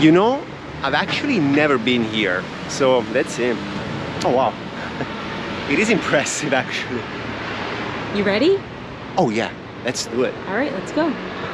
You know, I've actually never been here, so let's see. Oh wow, it is impressive actually. You ready? Oh yeah, let's do it. All right, let's go.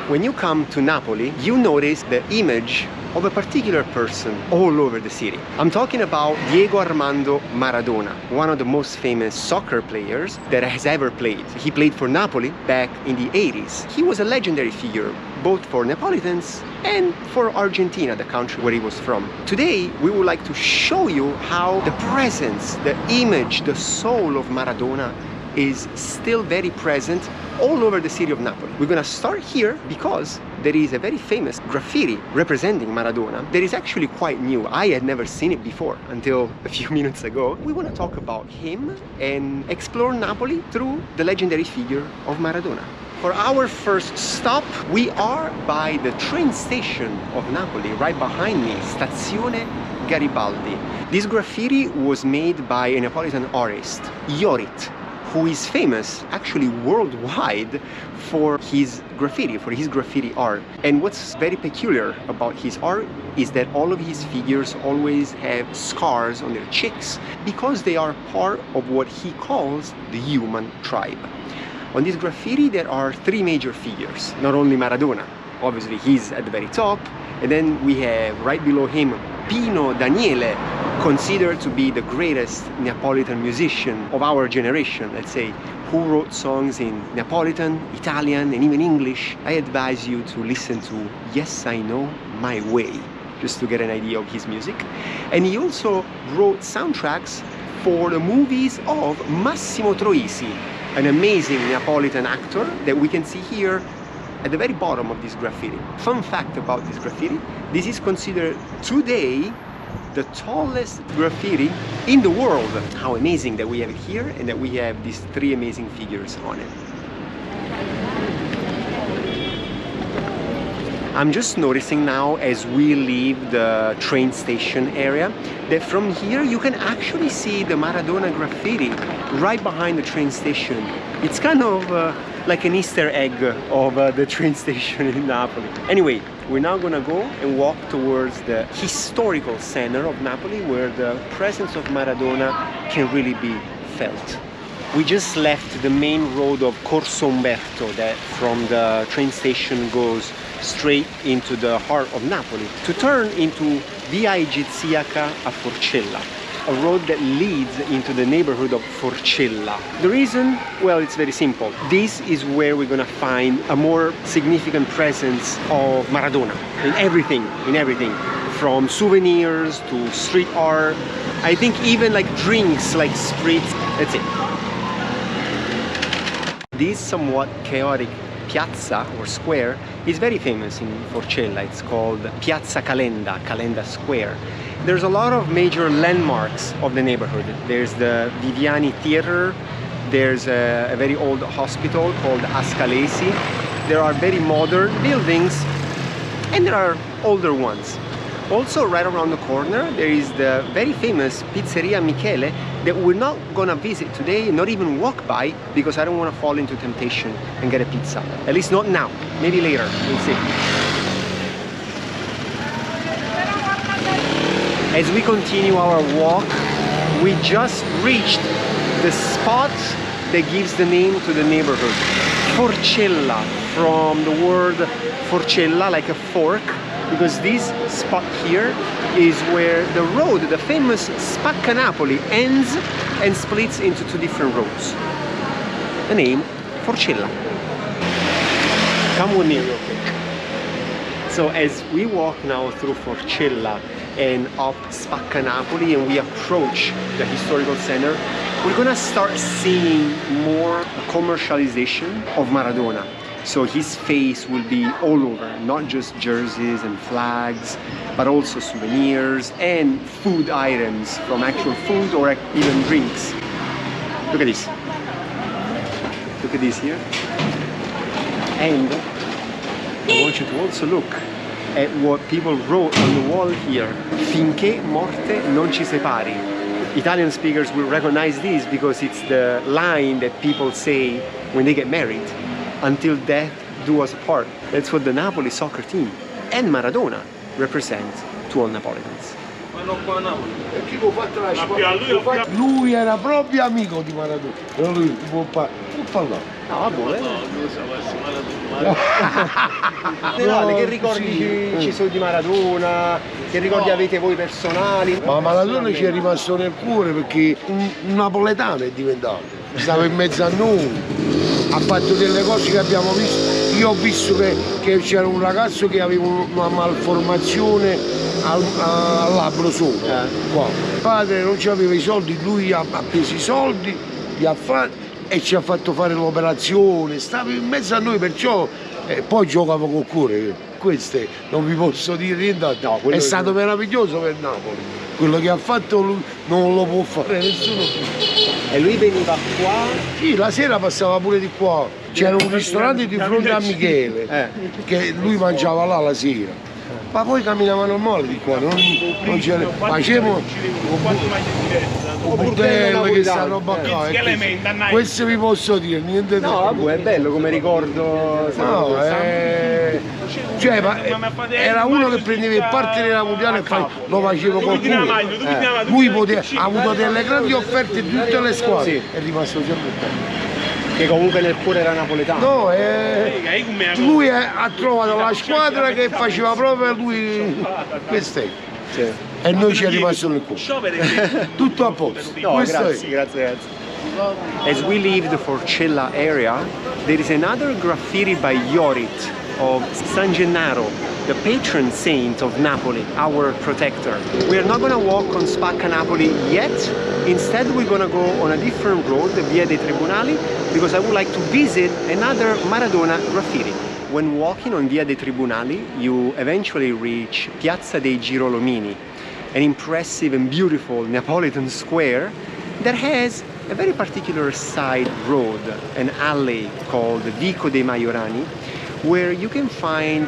When you come to Napoli, you notice the image of a particular person all over the city. I'm talking about Diego Armando Maradona, one of the most famous soccer players that has ever played. He played for Napoli back in the 80s. He was a legendary figure, both for Neapolitans and for Argentina, the country where he was from. Today, we would like to show you how the presence, the image, the soul of Maradona is still very present all over the city of Napoli. We're gonna start here because there is a very famous graffiti representing Maradona that is actually quite new. I had never seen it before until a few minutes ago. We want to talk about him and explore Napoli through the legendary figure of Maradona. For our first stop, we are by the train station of Napoli, right behind me, Stazione Garibaldi. This graffiti was made by a Neapolitan artist, Iorit, who is famous actually worldwide for his graffiti art. And what's very peculiar about his art is that all of his figures always have scars on their cheeks because they are part of what he calls the human tribe. On this graffiti there are three major figures, not only Maradona, obviously he's at the very top, and then we have right below him Pino Daniele, considered to be the greatest Neapolitan musician of our generation, let's say, who wrote songs in Neapolitan, Italian, and even English. I advise you to listen to Yes I Know My Way, just to get an idea of his music. And he also wrote soundtracks for the movies of Massimo Troisi, an amazing Neapolitan actor that we can see here at the very bottom of this graffiti. Fun fact about this graffiti, this is considered today the tallest graffiti in the world. How amazing that we have it here and that we have these three amazing figures on it. I'm just noticing now as we leave the train station area that from here you can actually see the Maradona graffiti right behind the train station. It's kind of like an Easter egg of the train station in Napoli. Anyway, we're now gonna go and walk towards the historical center of Napoli where the presence of Maradona can really be felt. We just left the main road of Corso Umberto that from the train station goes straight into the heart of Napoli to turn into Via Egiziaca a Forcella, a road that leads into the neighborhood of Forcella. The reason? Well, it's very simple. This is where we're gonna find a more significant presence of Maradona in everything, from souvenirs to street art. I think even like drinks, like Spritz, that's it. This somewhat chaotic piazza or square is very famous in Forcella. It's called Piazza Calenda Square. There's a lot of major landmarks of the neighborhood. There's the Viviani Theater, there's a very old hospital called Ascalesi, there are very modern buildings, and there are older ones. Also, right around the corner, there is the very famous Pizzeria Michele that we're not gonna visit today, not even walk by, because I don't want to fall into temptation and get a pizza. At least not now, maybe later, we'll see. As we continue our walk, we just reached the spot that gives the name to the neighborhood. Forcella, from the word forcella, like a fork, because this spot here is where the road, the famous Spacca Napoli, ends and splits into two different roads. The name, Forcella. Come with me real quick. So as we walk now through Forcella and up Spacca Napoli and we approach the historical center, we're gonna start seeing more commercialization of Maradona. So his face will be all over, not just jerseys and flags, but also souvenirs and food items, from actual food or even drinks. Look at this. Look at this here. And I want you to also look at what people wrote on the wall here. Finché morte non ci separi. Italian speakers will recognize this because it's the line that people say when they get married. Until death do us apart. That's what the Napoli soccer team and Maradona represent to all Neapolitans? Lui era proprio amico di Maradona. Lui può parlare. No, vabbè. Generale, che ricordi ci sono di Maradona? Che ricordi avete voi personali? Ma Maradona ci è rimasto nel cuore perché un napoletano è diventato. Stava in mezzo a noi, ha fatto delle cose che abbiamo visto. Io ho visto che c'era un ragazzo che aveva una malformazione al labbro sopra. Qua. Il padre non aveva i soldi, lui ha preso i soldi, li ha fatti e ci ha fatto fare l'operazione, stava in mezzo a noi, perciò poi giocava col cuore. Queste non vi posso dire niente, no, è stato meraviglioso per Napoli. Quello che ha fatto lui non lo può fare nessuno più. E lui veniva qua? Sì, la sera passava pure di qua. C'era un ristorante di fronte a Michele, che lui mangiava là la sera. Ma poi camminava normale di qua, non c'era. Facevamo un bordello, che sta roba qua. Questo vi posso dire, niente da. No, vabbè, è bello come ricordo. No, cioè, era uno che prendeva il partner mondiale e lo faceva qualcuno. Lui ha avuto delle grandi offerte di tutte le squadre, sì. È rimasto sempre bene. Che comunque nel cuore era napoletano. No, lui ha trovato la squadra che faceva proprio lui queste. Sì. E noi ci è rimasto nel cuore. Tutto a posto. No, grazie. As we leave the Forcella area, there is another graffiti by Jorit of San Gennaro, the patron saint of Napoli, our protector. We are not going to walk on Spacca Napoli yet. Instead, we're going to go on a different road, Via dei Tribunali, because I would like to visit another Maradona graffiti. When walking on Via dei Tribunali, you eventually reach Piazza dei Girolomini, an impressive and beautiful Neapolitan square that has a very particular side road, an alley called Vico dei Maiorani, where you can find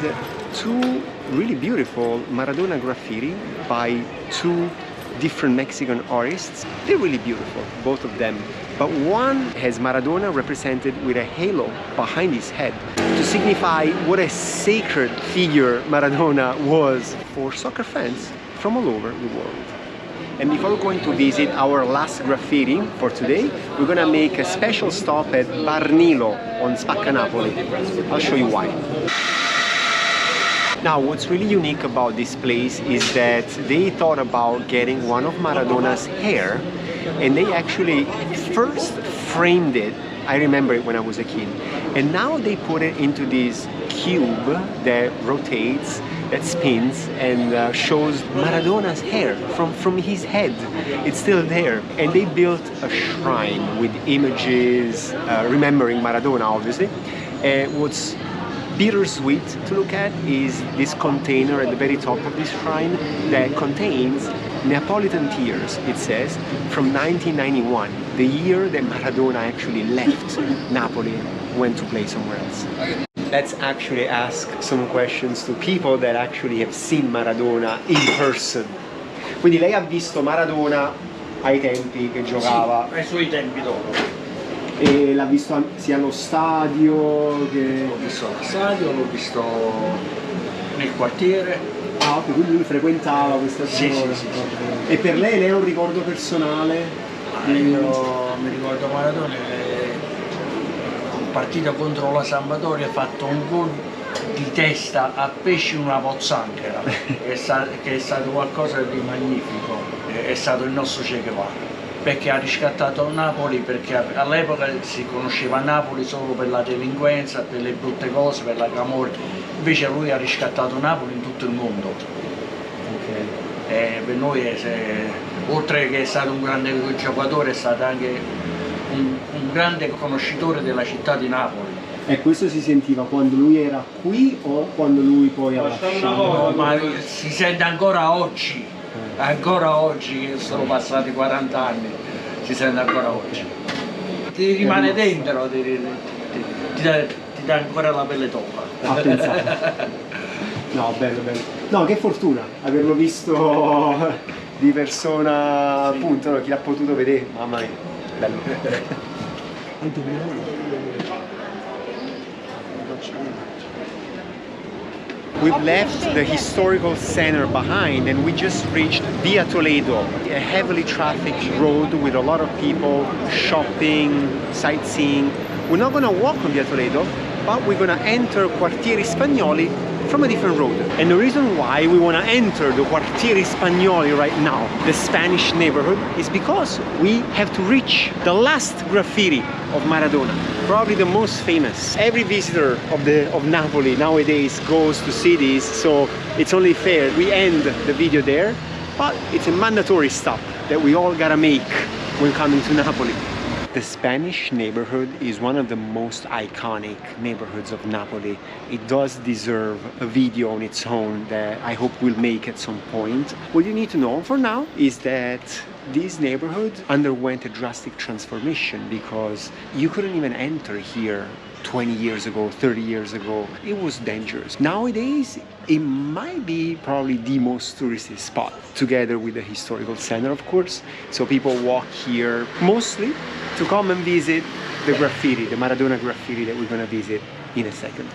two really beautiful Maradona graffiti by two different Mexican artists. They're really beautiful, both of them. But one has Maradona represented with a halo behind his head to signify what a sacred figure Maradona was for soccer fans from all over the world. And before we're going to visit our last graffiti for today, we're gonna make a special stop at Bar Nilo on Spacca Napoli. I'll show you why. Now, what's really unique about this place is that they thought about getting one of Maradona's hair, and they actually first framed it. I remember it when I was a kid. And now they put it into this cube that rotates, that spins, and shows Maradona's hair from his head. It's still there. And they built a shrine with images, remembering Maradona, obviously. What's bittersweet to look at is this container at the very top of this shrine that contains Neapolitan tears, it says, from 1991, the year that Maradona actually left Napoli and went to play somewhere else. Let's actually ask some questions to people that actually have seen Maradona in person. Quindi lei ha visto Maradona ai tempi che giocava? Sì, ai suoi tempi dopo. E l'ha visto sia allo stadio che... L'ho visto allo stadio, l'ho visto nel quartiere. Ah, ok, quindi lui frequentava questa zona. Sì. E per lei ha un ricordo personale? Io mi ricordo Maradona un partito contro la Sampdoria ha fatto un gol di testa a pesce in una pozzanghera che è stato qualcosa di magnifico, è stato il nostro Che Guevara, perché ha riscattato Napoli, perché all'epoca si conosceva Napoli solo per la delinquenza, per le brutte cose, per la camorra, invece lui ha riscattato Napoli in tutto il mondo. E per noi, oltre che è stato un grande giocatore, è stato anche un grande conoscitore della città di Napoli. E questo si sentiva quando lui era qui o quando lui poi ha lasciato? No, ma si sente ancora oggi che sono passati 40 anni, si sente ancora oggi. Ti rimane dentro, ti dà ancora la pelle topa. Ah, pensate. No, bello. No, che fortuna averlo visto di persona, appunto, no, chi l'ha potuto vedere, mamma mia, bello. We've left the historical center behind and we just reached Via Toledo, a heavily trafficked road with a lot of people shopping, sightseeing. We're not gonna walk on Via Toledo, but we're gonna enter Quartieri Spagnoli from a different road. And the reason why we wanna enter the Quartieri Spagnoli right now, the Spanish neighborhood, is because we have to reach the last graffiti of Maradona, probably the most famous. Every visitor of Napoli nowadays goes to see this, so it's only fair we end the video there, but it's a mandatory stop that we all gotta make when coming to Napoli. The Spanish neighborhood is one of the most iconic neighborhoods of Napoli. It does deserve a video on its own that I hope we'll make at some point. What you need to know for now is that this neighborhood underwent a drastic transformation because you couldn't even enter here 20 years ago, 30 years ago. It was dangerous. Nowadays, it might be probably the most touristy spot, together with the historical center, of course. So people walk here mostly to come and visit the graffiti, the Maradona graffiti that we're gonna visit in a second.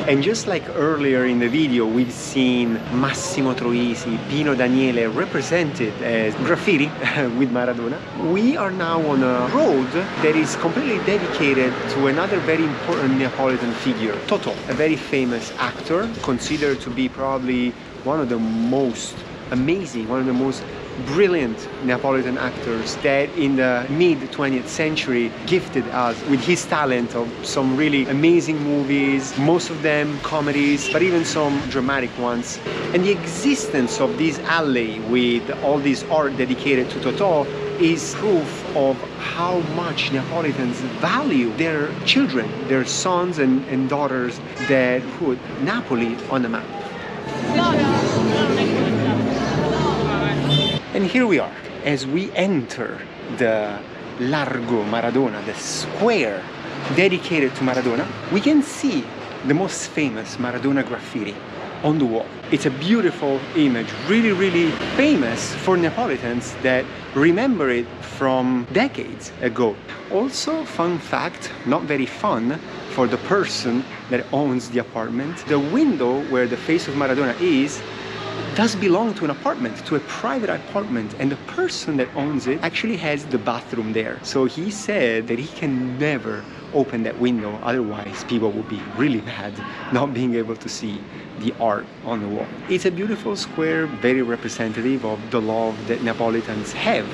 And just like earlier in the video, we've seen Massimo Troisi, Pino Daniele represented as graffiti with Maradona. We are now on a road that is completely dedicated to another very important Neapolitan figure, Totò, a very famous actor, considered to be probably one of the most amazing, one of the most brilliant Neapolitan actors that in the mid-20th century gifted us with his talent of some really amazing movies, most of them comedies, but even some dramatic ones. And the existence of this alley with all this art dedicated to Totò is proof of how much Neapolitans value their children, their sons and daughters that put Napoli on the map. And here we are, as we enter the Largo Maradona, the square dedicated to Maradona, we can see the most famous Maradona graffiti on the wall. It's a beautiful image, really, really famous for Neapolitans that remember it from decades ago. Also, fun fact, not very fun for the person that owns the apartment, the window where the face of Maradona is does belong to an apartment, to a private apartment, and the person that owns it actually has the bathroom there. So he said that he can never open that window, otherwise people would be really mad not being able to see the art on the wall. It's a beautiful square, very representative of the love that Neapolitans have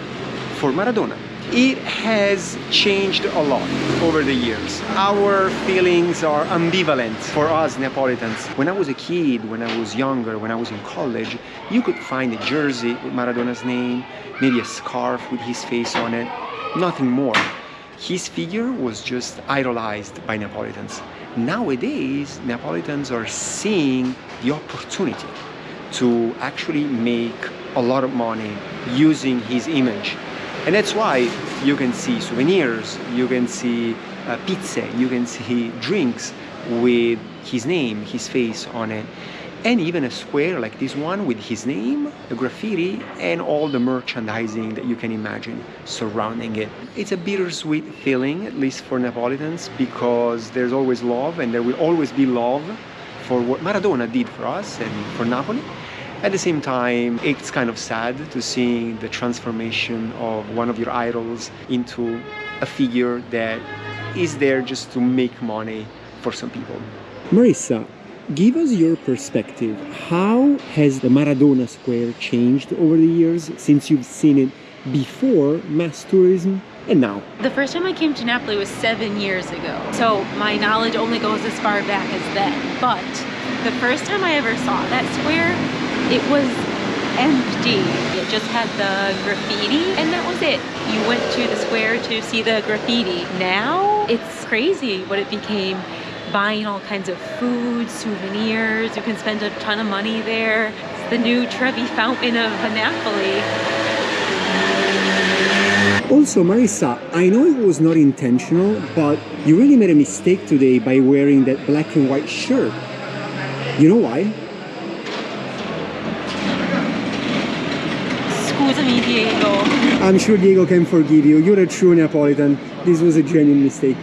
for Maradona. It has changed a lot over the years. Our feelings are ambivalent for us Neapolitans. When I was a kid, when I was younger, when I was in college, you could find a jersey with Maradona's name, maybe a scarf with his face on it, nothing more. His figure was just idolized by Neapolitans. Nowadays, Neapolitans are seeing the opportunity to actually make a lot of money using his image. And that's why you can see souvenirs, you can see pizza, you can see drinks with his name, his face on it. And even a square like this one with his name, a graffiti, and all the merchandising that you can imagine surrounding it. It's a bittersweet feeling, at least for Neapolitans, because there's always love and there will always be love for what Maradona did for us and for Napoli. At the same time, it's kind of sad to see the transformation of one of your idols into a figure that is there just to make money for some people. Marissa, give us your perspective. How has the Maradona Square changed over the years since you've seen it before mass tourism and now? The first time I came to Napoli was 7 years ago, so my knowledge only goes as far back as then. But the first time I ever saw that square, it was empty. It just had the graffiti and that was it. You went to the square to see the graffiti. Now it's crazy what it became. Buying all kinds of food, souvenirs. You can spend a ton of money there. It's the new Trevi Fountain of Napoli. Also, Marissa, I know it was not intentional, but you really made a mistake today by wearing that black and white shirt. You know why? Scusami, Diego. I'm sure Diego can forgive you. You're a true Neapolitan. This was a genuine mistake.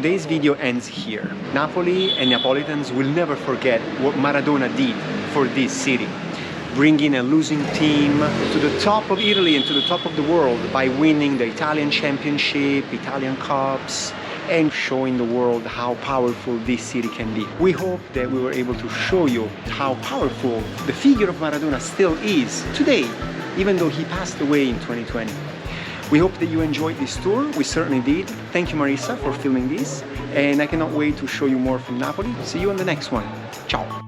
today's video ends here. Napoli and Neapolitans will never forget what Maradona did for this city, bringing a losing team to the top of Italy and to the top of the world by winning the Italian Championship, Italian Cups, and showing the world how powerful this city can be. We hope that we were able to show you how powerful the figure of Maradona still is today, even though he passed away in 2020. We hope that you enjoyed this tour. We certainly did. Thank you, Marisa, for filming this. And I cannot wait to show you more from Napoli. See you on the next one. Ciao.